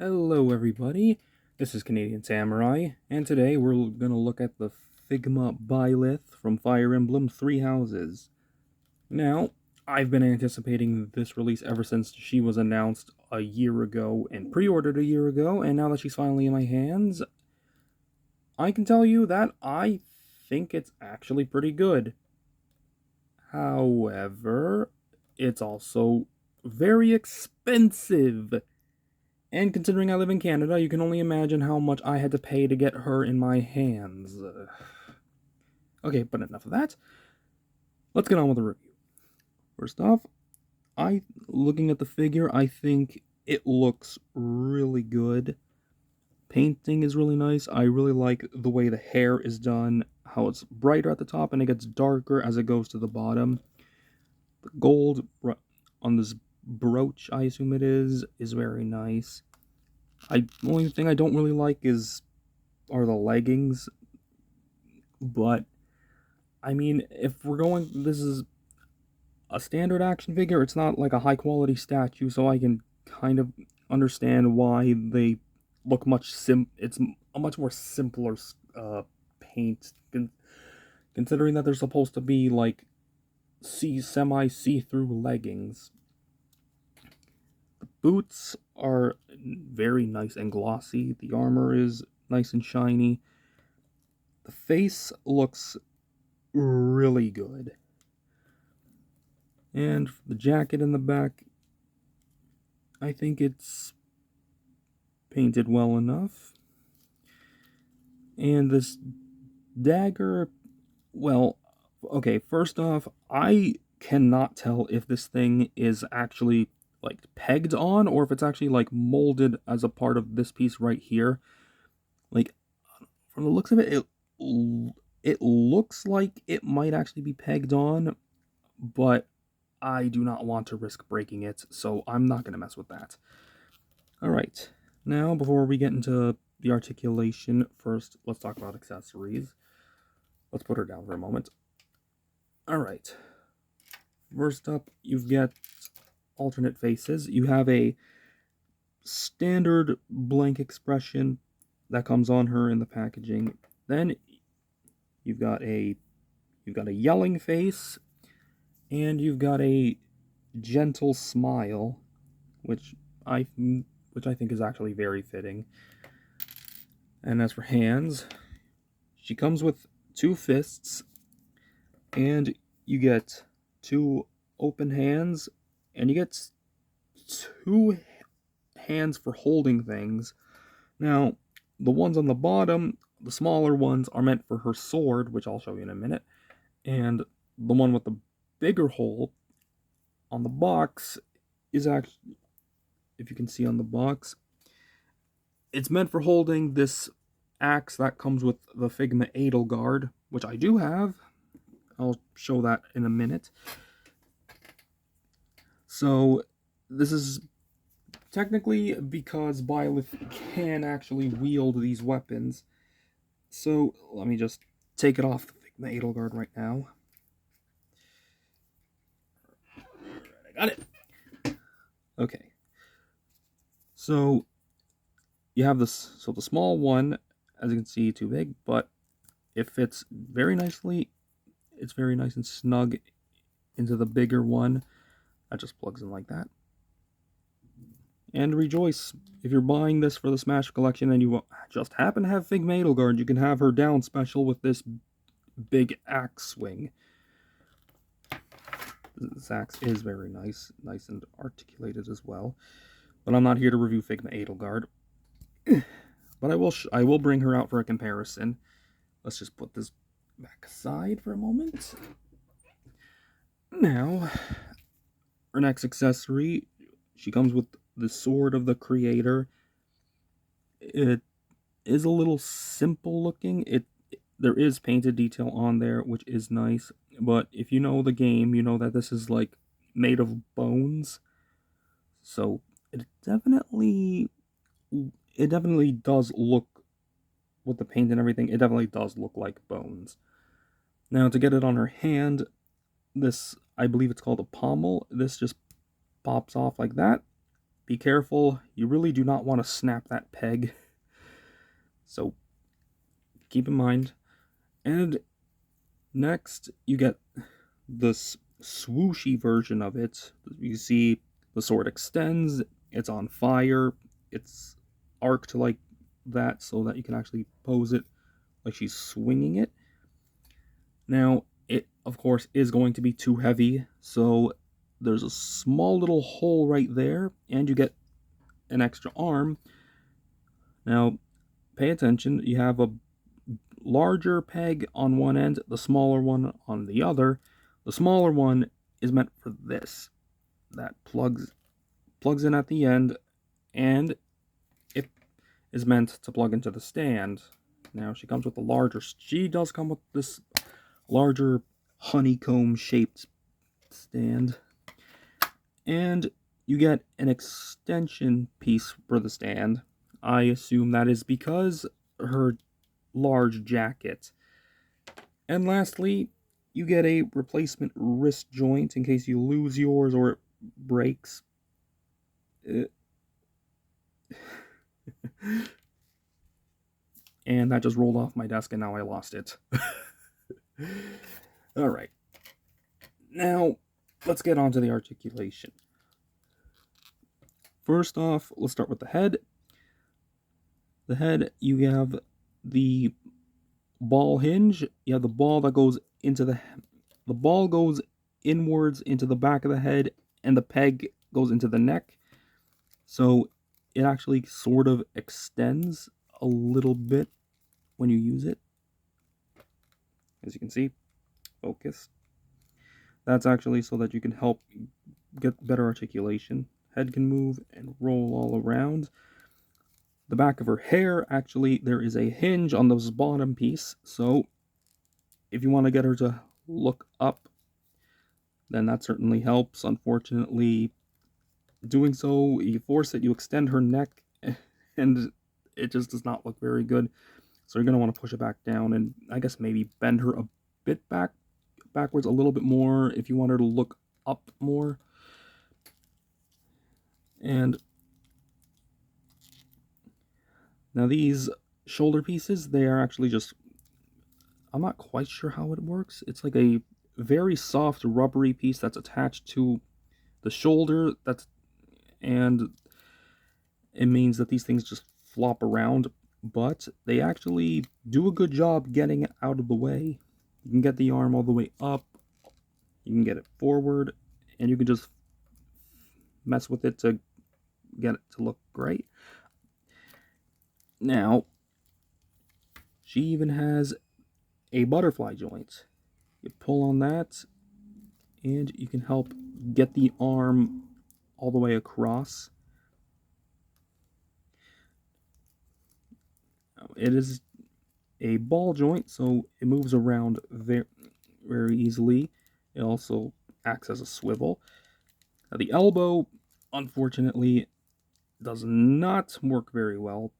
Hello everybody, this is Canadian Samurai, and today we're going to look at the Figma Byleth from Fire Emblem Three Houses. Now, I've been anticipating this release ever since she was announced a year ago and pre-ordered a year ago, and now that she's finally in my hands, I can tell you that I think it's actually pretty good. However, it's also very expensive. And considering I live in Canada, you can only imagine how much I had to pay to get her in my hands. Okay, but enough of that. Let's get on with the review. First off, looking at the figure, I think it looks really good. Painting is really nice. I really like the way the hair is done, how it's brighter at the top and it gets darker as it goes to the bottom. The gold on this brooch, I assume it is very nice. The only thing I don't really like are the leggings, but I mean, if we're going, this is a standard action figure. It's not like a high quality statue, so I can kind of understand why they look It's a much more simpler paint, considering that they're supposed to be like semi see through leggings. The boots are very nice and glossy. The armor is nice and shiny. The face looks really good. And the jacket in the back, I think it's painted well enough. And this dagger, well, okay, first off, I cannot tell if this thing is actually like pegged on or if it's actually like molded as a part of this piece right here. Like, from the looks of it, it looks like it might actually be pegged on, but I do not want to risk breaking it, so I'm not going to mess with that. Alright, now before we get into the articulation, first let's talk about accessories. Let's put her down for a moment. Alright, first up you've got alternate faces. You have a standard blank expression that comes on her in the packaging. Then you've got a yelling face, and you've got a gentle smile, which I think is actually very fitting. And as for hands, she comes with two fists, and you get two open hands, and you get two hands for holding things. Now, the ones on the bottom, the smaller ones, are meant for her sword, which I'll show you in a minute, and the one with the bigger hole on the box is actually, if you can see on the box, it's meant for holding this axe that comes with the Figma Edelgard, which I do have. I'll show that in a minute. So this is technically because Byleth can actually wield these weapons. So let me just take it off the Figma Edelgard right now. I got it. Okay. So you have this. So the small one, as you can see, too big, but it fits very nicely. It's very nice and snug into the bigger one. That just plugs in like that. And rejoice, if you're buying this for the Smash collection and you just happen to have Figma Edelgard, you can have her down special with this big axe swing. This axe is very nice and articulated as well. But I'm not here to review Figma Edelgard. But I will bring her out for a comparison. Let's just put this back aside for a moment. Now, her next accessory, she comes with the Sword of the Creator. It is a little simple looking. There is painted detail on there, which is nice. But if you know the game, you know that this is like made of bones. So it definitely does look, with the paint and everything, it definitely does look like bones. Now, to get it on her hand, this, I believe it's called a pommel. This just pops off like that, be careful. You really do not want to snap that peg. So keep in mind. And next, you get this swooshy version of it. You see the sword extends, it's on fire, it's arced like that so that you can actually pose it like she's swinging it. Now, it of course is going to be too heavy, so there's a small little hole right there, and you get an extra arm. Now, pay attention, you have a larger peg on one end, the smaller one on the other. The smaller one is meant for this. That plugs in at the end, and it is meant to plug into the stand. Now she comes with a larger. She does come with this larger honeycomb shaped stand, and you get an extension piece for the stand. I assume that is because her large jacket. And lastly, you get a replacement wrist joint in case you lose yours or it breaks. And that just rolled off my desk and now I lost it. Alright. Now, let's get on to the articulation. First off, let's start with the head. The head, you have the ball hinge. You have the ball that goes into the ball goes inwards into the back of the head, and the peg goes into the neck. So it actually sort of extends a little bit when you use it. As you can see, focus. That's actually so that you can help get better articulation. Head can move and roll all around. The back of her hair, actually, there is a hinge on this bottom piece, so if you want to get her to look up, then that certainly helps. Unfortunately, doing so, you force it, you extend her neck, and it just does not look very good. So you're going to want to push it back down, and I guess maybe bend her a bit backwards a little bit more if you want her to look up more. And now these shoulder pieces, they are actually just, I'm not quite sure how it works. It's like a very soft rubbery piece that's attached to the shoulder, and it means that these things just flop around, but they actually do a good job getting out of the way. You can get the arm all the way up, you can get it forward, and you can just mess with it to get it to look great. Now, she even has a butterfly joint. You pull on that, and you can help get the arm all the way across. It is a ball joint, so it moves around very, very easily. It also acts as a swivel. Now, the elbow, unfortunately, does not work very well.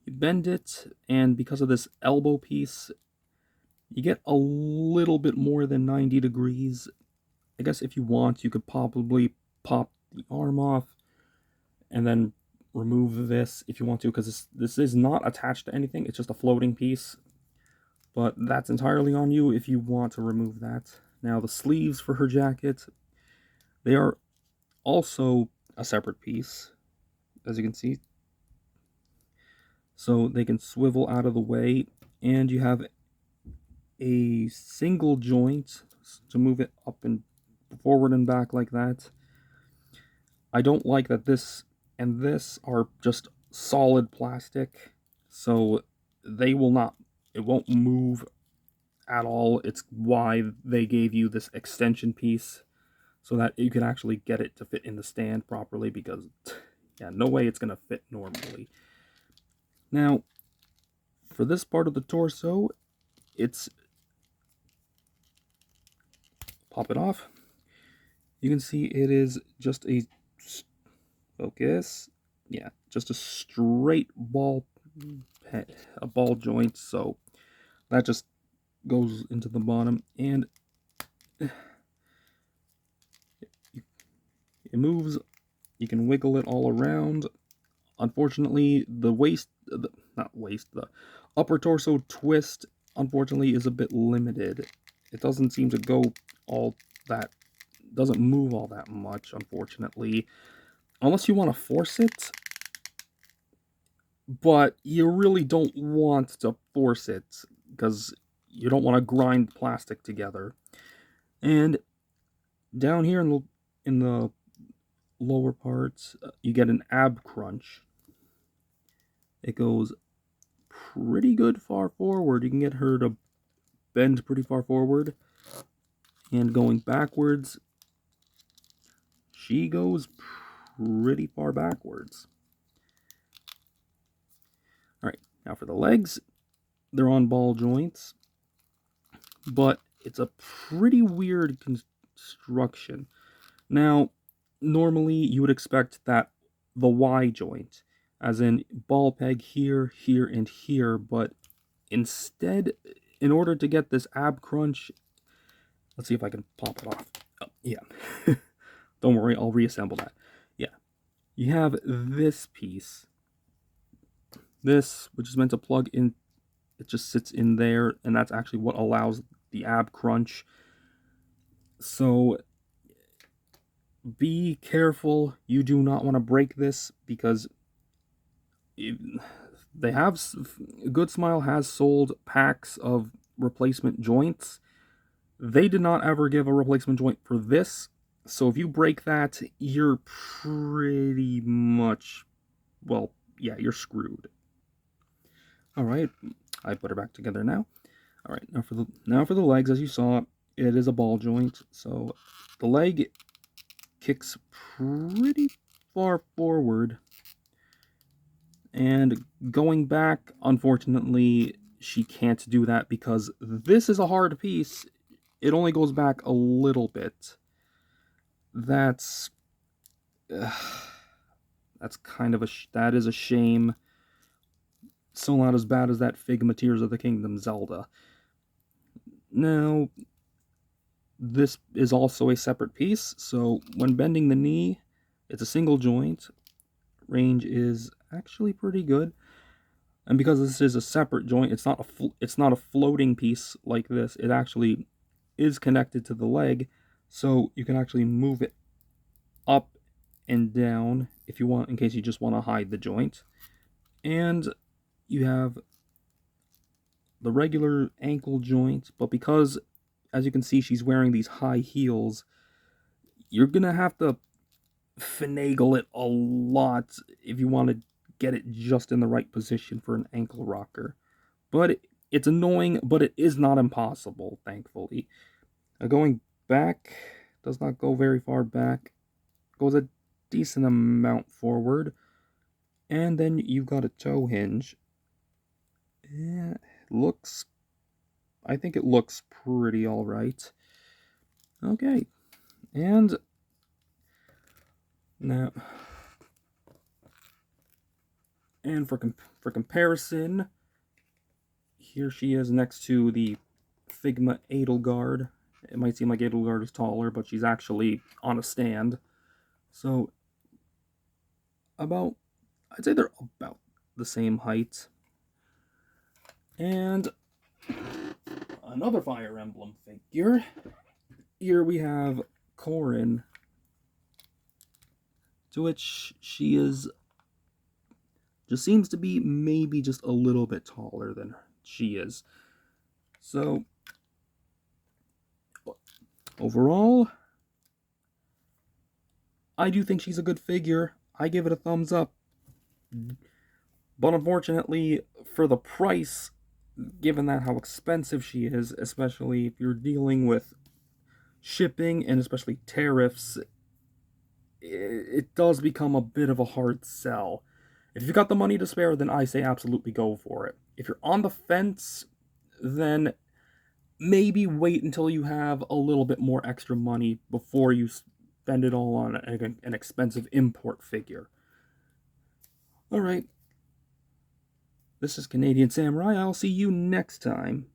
You bend it, and because of this elbow piece, you get a little bit more than 90 degrees. I guess if you want, you could probably pop the arm off and then remove this if you want to, because this is not attached to anything. It's just a floating piece. But that's entirely on you if you want to remove that. Now, the sleeves for her jacket, they are also a separate piece, as you can see. So they can swivel out of the way, and you have a single joint to move it up and forward and back like that. I don't like that this and this are just solid plastic, so they will not, it won't move at all. It's why they gave you this extension piece, so that you can actually get it to fit in the stand properly, because yeah, no way it's gonna fit normally. Now, for this part of the torso, it's, pop it off. You can see it is just a, focus, yeah, just a straight ball joint, so that just goes into the bottom, and it moves You can wiggle it all around. Unfortunately, the upper torso twist, unfortunately, is a bit limited. It doesn't seem to go all that, doesn't move all that much, unfortunately. Unless you want to force it, but you really don't want to force it, because you don't want to grind plastic together. And down here in the lower parts, you get an ab crunch. It goes pretty good far forward. You can get her to bend pretty far forward. And going backwards, she goes pretty far backwards. Alright, now for the legs, they're on ball joints, but it's a pretty weird construction. Now, normally you would expect that the Y joint, as in ball peg here, here, and here, but instead, in order to get this ab crunch, let's see if I can pop it off. Oh, yeah. Don't worry, I'll reassemble that. Yeah. You have this piece. This, which is meant to plug in, it just sits in there, and that's actually what allows the ab crunch. So be careful. You do not want to break this, because they have, Good Smile has sold packs of replacement joints. They did not ever give a replacement joint for this, so if you break that, you're pretty much, well, yeah, you're screwed. Alright, I put her back together now. Alright, now for the legs, as you saw, it is a ball joint, so the leg kicks pretty far forward, and going back, unfortunately, she can't do that because this is a hard piece. It only goes back a little bit. That's kind of that is a shame. So not as bad as that Figma Tears of the Kingdom Zelda. Now, this is also a separate piece, so when bending the knee, it's a single joint. Range is actually pretty good. And because this is a separate joint, it's not a floating piece like this. It actually is connected to the leg, so you can actually move it up and down if you want, in case you just want to hide the joint. And you have the regular ankle joint, but because, as you can see, she's wearing these high heels, you're gonna have to finagle it a lot if you want to get it just in the right position for an ankle rocker. But it's annoying, but it is not impossible, thankfully. Going back does not go very far back. Goes a decent amount forward. And then you've got a toe hinge. Yeah, I think it looks pretty alright. Okay. And now, and for comparison, here she is next to the Figma Edelgard. It might seem like Edelgard is taller, but she's actually on a stand. So, I'd say they're about the same height. And another Fire Emblem figure. Here we have Corrin, to which she just seems to be maybe just a little bit taller than she is. So, overall, I do think she's a good figure. I give it a thumbs up. But unfortunately, for the price, given that how expensive she is, especially if you're dealing with shipping and especially tariffs, it does become a bit of a hard sell. If you've got the money to spare, then I say absolutely go for it. If you're on the fence, then maybe wait until you have a little bit more extra money before you spend it all on an expensive import figure. Alright. This is Canadian Samurai. I'll see you next time.